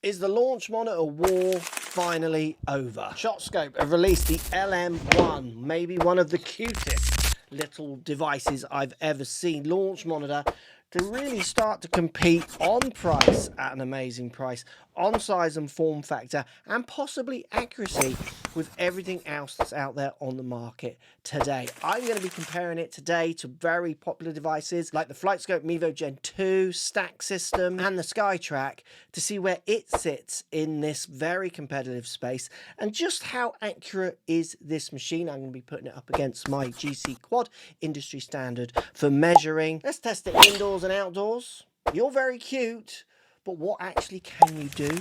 Is the launch monitor war finally over? Shot Scope have released the LM1, maybe one of the cutest little devices I've ever seen. Launch monitor to really start to compete on price at an amazing price, on size and form factor, and possibly accuracy with everything else that's out there on the market today. I'm going to be comparing it today to very popular devices like the FlightScope Mevo Gen 2, stack system, and the SkyTrak to see where it sits in this very competitive space and just how accurate is this machine. I'm going to be putting it up against my GC Quad industry standard for measuring. Let's test it indoors and outdoors. You're very cute, but what actually can you do?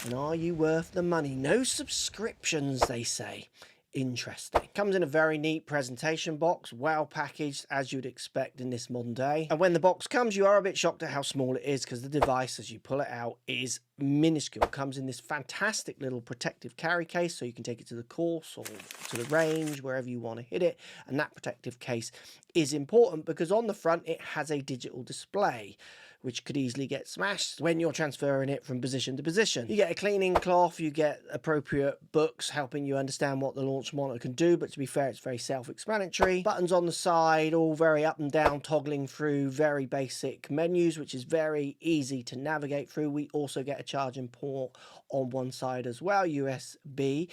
And are you worth the money? No subscriptions, they say. Interesting. Comes in a very neat presentation box, well packaged as you'd expect in this modern day. And when the box comes, you are a bit shocked at how small it is because the device, as you pull it out, is minuscule. Comes in this fantastic little protective carry case, so you can take it to the course or to the range, wherever you want to hit it. And that protective case is important because on the front it has a digital display, which could easily get smashed when you're transferring it from position to position. You get a cleaning cloth, you get appropriate books helping you understand what the launch monitor can do, but to be fair, it's very self-explanatory. Buttons on the side, all very up and down, toggling through very basic menus, which is very easy to navigate through. We also get a charging port on one side as well, USB-C.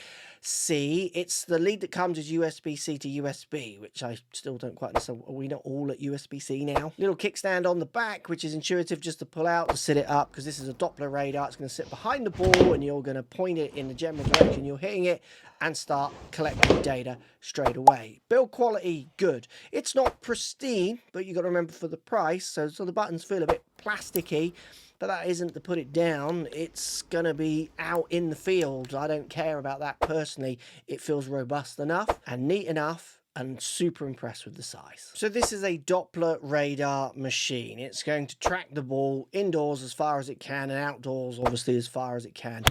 It's the lead that comes as USB-C to USB, which I still don't quite understand. Are we not all at USB-C now? Little kickstand on the back, which is intuitive just to pull out to sit it up, because this is a Doppler radar. It's going to sit behind the ball and you're going to point it in the general direction you're hitting it and start collecting data straight away. Build quality, good. It's not pristine, but you've got to remember for the price, so the buttons feel a bit plasticky, but that isn't to put it down. It's going to be out in the field. I don't care about that personally. It feels robust enough and neat enough, and super impressed with the size. So this is a Doppler radar machine. It's going to track the ball indoors as far as it can and outdoors obviously as far as it can.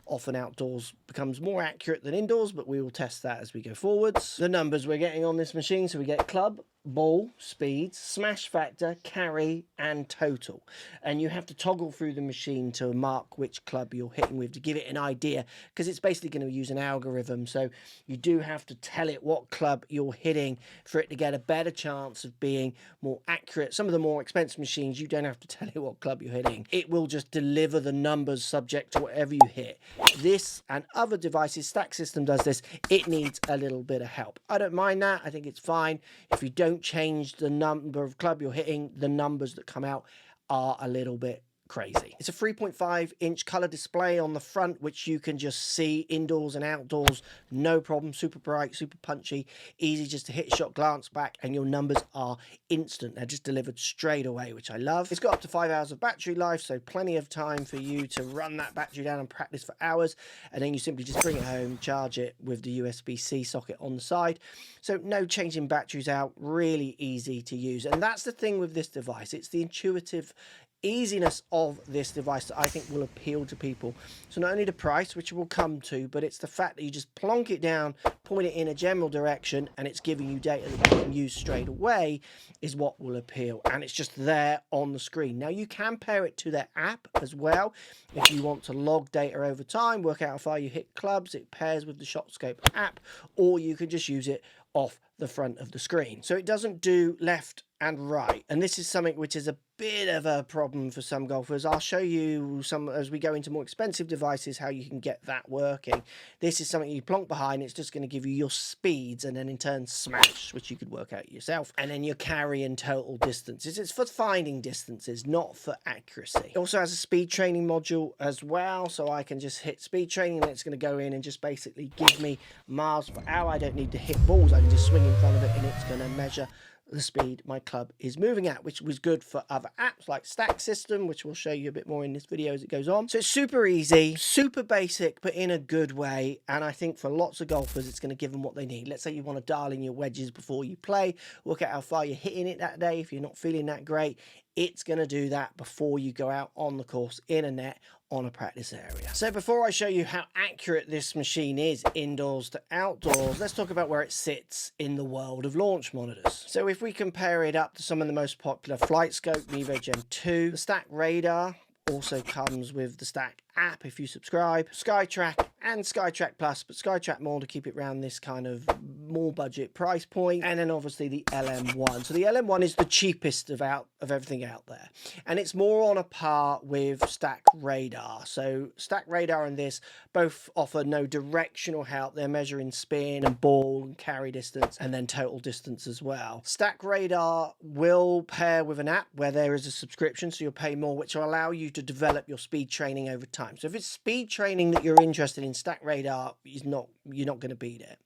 Often outdoors becomes more accurate than indoors, but we will test that as we go forwards. The numbers we're getting on this machine, so we get club, ball, speed, smash factor, carry, and total. And you have to toggle through the machine to mark which club you're hitting with to give it an idea, because it's basically going to use an algorithm. So you do have to tell it what club you're hitting for it to get a better chance of being more accurate. Some of the more expensive machines, you don't have to tell it what club you're hitting. It will just deliver the numbers subject to whatever you hit. This and other devices, stack system does this, it needs a little bit of help. I don't mind that. I think it's fine. If you don't change the number of club you're hitting, the numbers that come out are a little bit crazy. It's a 3.5-inch color display on the front, which you can just see indoors and outdoors, no problem. Super bright, super punchy, easy just to hit a shot, glance back, and your numbers are instant. They're just delivered straight away, which I love. It's got up to 5 hours of battery life, so plenty of time for you to run that battery down and practice for hours, and then you simply just bring it home, charge it with the USB-C socket on the side. So no changing batteries out, really easy to use. And that's the thing with this device. It's the intuitive easiness of this device that I think will appeal to people. So not only the price, which we'll come to, but it's the fact that you just plonk it down, point it in a general direction, and it's giving you data that you can use straight away is what will appeal. And it's just there on the screen. Now you can pair it to their app as well. If you want to log data over time, work out how far you hit clubs, it pairs with the Shot Scope app, or you can just use it off the front of the screen. So it doesn't do left and right, and this is something which is a bit of a problem for some golfers. I'll show you some as we go into more expensive devices how you can get that working. This is something you plonk behind. It's just going to give you your speeds and then in turn smash, which you could work out yourself, and then your carry and total distances. It's for finding distances, not for accuracy. It also has a speed training module as well, so I can just hit speed training and it's going to go in and just basically give me miles per hour. I don't need to hit balls. I can just swing in front of it and it's going to measure the speed my club is moving at, which was good for other apps like Stack System, which we'll show you a bit more in this video as it goes on. So it's super easy, super basic, but in a good way. And I think for lots of golfers, it's going to give them what they need. Let's say you want to dial in your wedges before you play, work out how far you're hitting it that day. If you're not feeling that great, it's going to do that before you go out on the course in a net on a practice area. So before I show you how accurate this machine is indoors to outdoors, let's talk about where it sits in the world of launch monitors. So if we compare it up to some of the most popular FlightScope Mevo Gen 2, the Stack radar also comes with the Stack app if you subscribe, SkyTrak and SkyTrak Plus, but SkyTrak more to keep it around this kind of more budget price point, and then obviously the LM1. So the LM1 is the cheapest of everything out there, and it's more on a par with Stack Radar. So Stack Radar and this both offer no directional help. They're measuring spin and ball and carry distance and then total distance as well. Stack Radar will pair with an app where there is a subscription, so you'll pay more, which will allow you to develop your speed training over time. So if it's speed training that you're interested in, Stack Radar is not, you're not going to beat it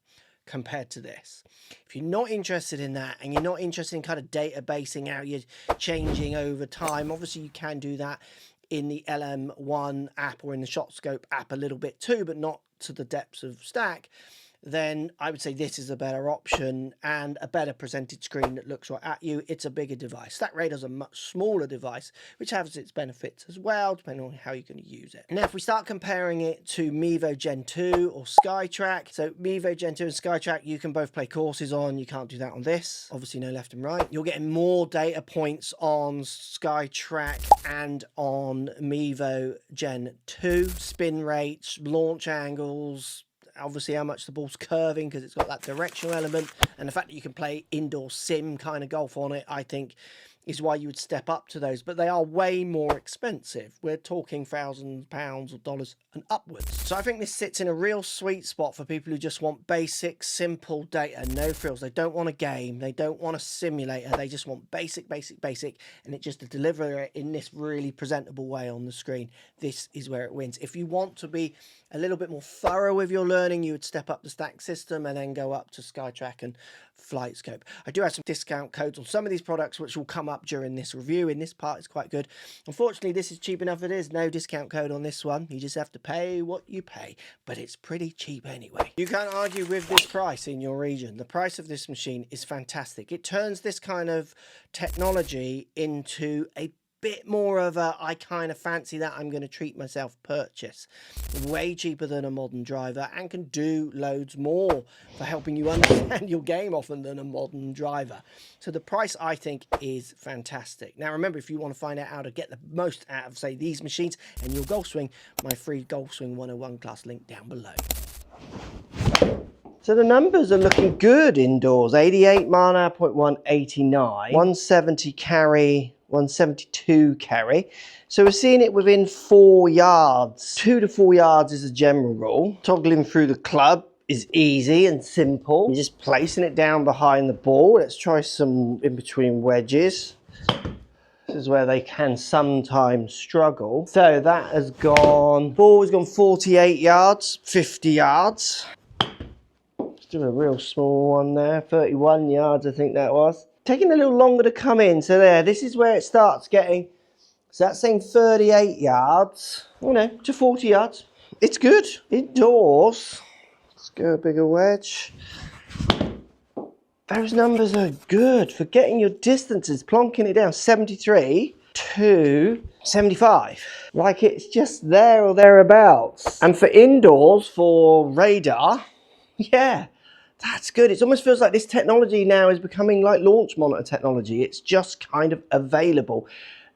compared to this. If you're not interested in that, and you're not interested in kind of databasing how you're changing over time, obviously you can do that in the LM1 app or in the Shot Scope app a little bit too, but not to the depths of Stack. Then I would say this is a better option and a better presented screen that looks right at you. It's a bigger device. Stack Radar is a much smaller device, which has its benefits as well, depending on how you're going to use it. Now, if we start comparing it to Mevo Gen 2 or SkyTrak, so Mevo Gen 2 and SkyTrak, you can both play courses on. You can't do that on this. Obviously, no left and right. You're getting more data points on SkyTrak and on Mevo Gen 2. Spin rates, launch angles, obviously how much the ball's curving because it's got that directional element, and the fact that you can play indoor sim kind of golf on it, I think is why you would step up to those, but they are way more expensive. We're talking £1,000 or dollars and upwards. So I think this sits in a real sweet spot for people who just want basic, simple data, no frills. They don't want a game, they don't want a simulator, they just want basic, and it just to deliver it in this really presentable way on the screen. This is where it wins. If you want to be a little bit more thorough with your learning, you would step up the Stack system and then go up to SkyTrak and FlightScope. I do have some discount codes on some of these products which will come up during this review. In this part, it's quite good. Unfortunately, this is cheap enough. It is no discount code on this one. You just have to pay what you pay, but it's pretty cheap anyway. You can't argue with this price in your region. The price of this machine is fantastic. It turns this kind of technology into a bit more of a I kind of fancy that, I'm going to treat myself purchase. Way cheaper than a modern driver and can do loads more for helping you understand your game often than a modern driver. So the price, I think, is fantastic. Now remember, if you want to find out how to get the most out of, say, these machines and your golf swing, my free Golf Swing 101 class link down below. So the numbers are looking good indoors. 88 mile an hour, 0.1, 89, 170 carry, 172 carry. So we're seeing it within 4 yards. 2 to 4 yards is a general rule. Toggling through the club is easy and simple. You're just placing it down behind the ball. Let's try some in between wedges. This is where they can sometimes struggle. So that has gone, ball has gone 48 yards, 50 yards. Let's do a real small one there, 31 yards I think that was. Taking a little longer to come in, so there, this is where it starts getting, so that's saying 38 yards, to 40 yards. It's good. Indoors, let's go a bigger wedge. Those numbers are good for getting your distances, plonking it down 73 to 75. Like it's just there or thereabouts. And for indoors, for radar, yeah. That's good. It almost feels like this technology now is becoming like launch monitor technology. It's just kind of available.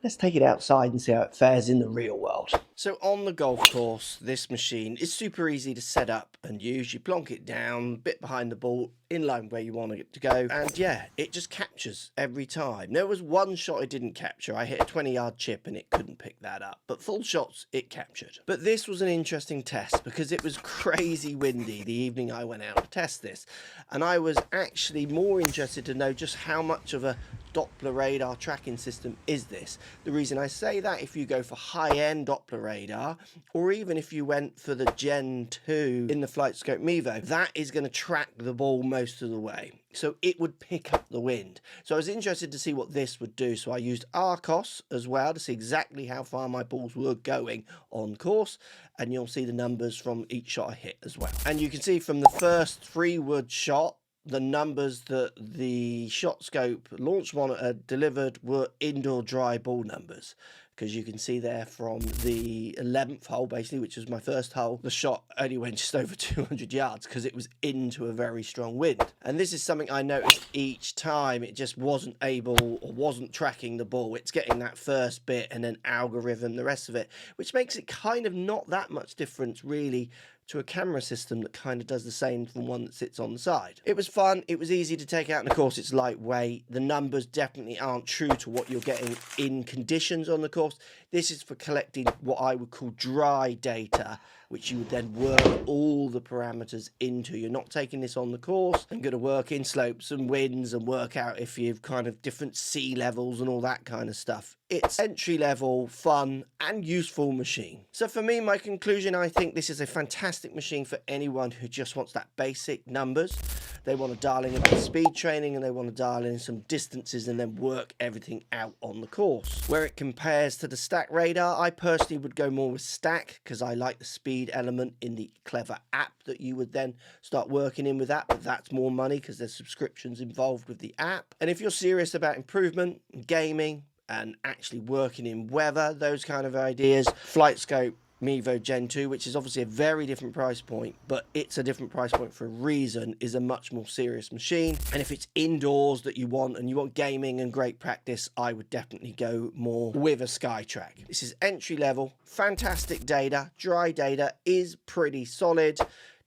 Let's take it outside and see how it fares in the real world. So on the golf course, this machine is super easy to set up and use. You plonk it down, a bit behind the ball, in line where you want it to go. And yeah, it just captures every time. There was one shot it didn't capture. I hit a 20-yard chip and it couldn't pick that up. But full shots, it captured. But this was an interesting test because it was crazy windy the evening I went out to test this. And I was actually more interested to know just how much of a Doppler radar tracking system is this. The reason I say that, if you go for high-end Doppler radar, or even if you went for the Gen 2 in the FlightScope Mevo, that is going to track the ball most of the way. So it would pick up the wind. So I was interested to see what this would do. So I used Arcos as well to see exactly how far my balls were going on course. And you'll see the numbers from each shot I hit as well. And you can see from the first 3-wood shot, the numbers that the Shot Scope launch monitor delivered were indoor dry ball numbers. because you can see there from the 11th hole, basically, which was my first hole, the shot only went just over 200 yards because it was into a very strong wind. And this is something I noticed each time. It just wasn't able or wasn't tracking the ball. It's getting that first bit and then algorithm, the rest of it, which makes it kind of not that much difference really to a camera system that kind of does the same from one that sits on the side. It was fun, it was easy to take out, and of course it's lightweight. The numbers definitely aren't true to what you're getting in conditions on the course. This is for collecting what I would call dry data, which you would then work all the parameters into. You're not taking this on the course and going to work in slopes and winds and work out if you've kind of different sea levels and all that kind of stuff. It's entry-level, fun, and useful machine. So for me, my conclusion, I think this is a fantastic machine for anyone who just wants that basic numbers. They want to dial in a bit of speed training, and they want to dial in some distances and then work everything out on the course. Where it compares to the stack radar, I personally would go more with stack because I like the speed element in the clever app that you would then start working in with that, but that's more money because there's subscriptions involved with the app. And if you're serious about improvement, gaming, and actually working in weather, those kind of ideas, FlightScope Mevo Gen 2, which is obviously a very different price point, but it's a different price point for a reason, is a much more serious machine. And if it's indoors that you want and you want gaming and great practice, I would definitely go more with a SkyTrak. This is entry level, fantastic data, dry data is pretty solid.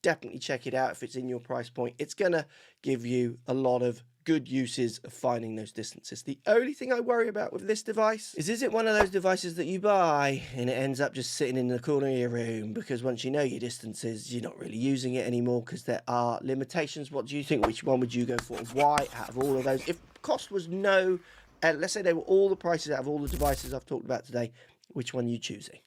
Definitely check it out if it's in your price point. It's gonna give you a lot of good uses of finding those distances. The only thing I worry about with this device is it one of those devices that you buy and it ends up just sitting in the corner of your room because once you know your distances, you're not really using it anymore because there are limitations. What do you think? Which one would you go for? Why out of all of those? If cost was no, let's say they were all the prices out of all the devices I've talked about today, which one are you choosing?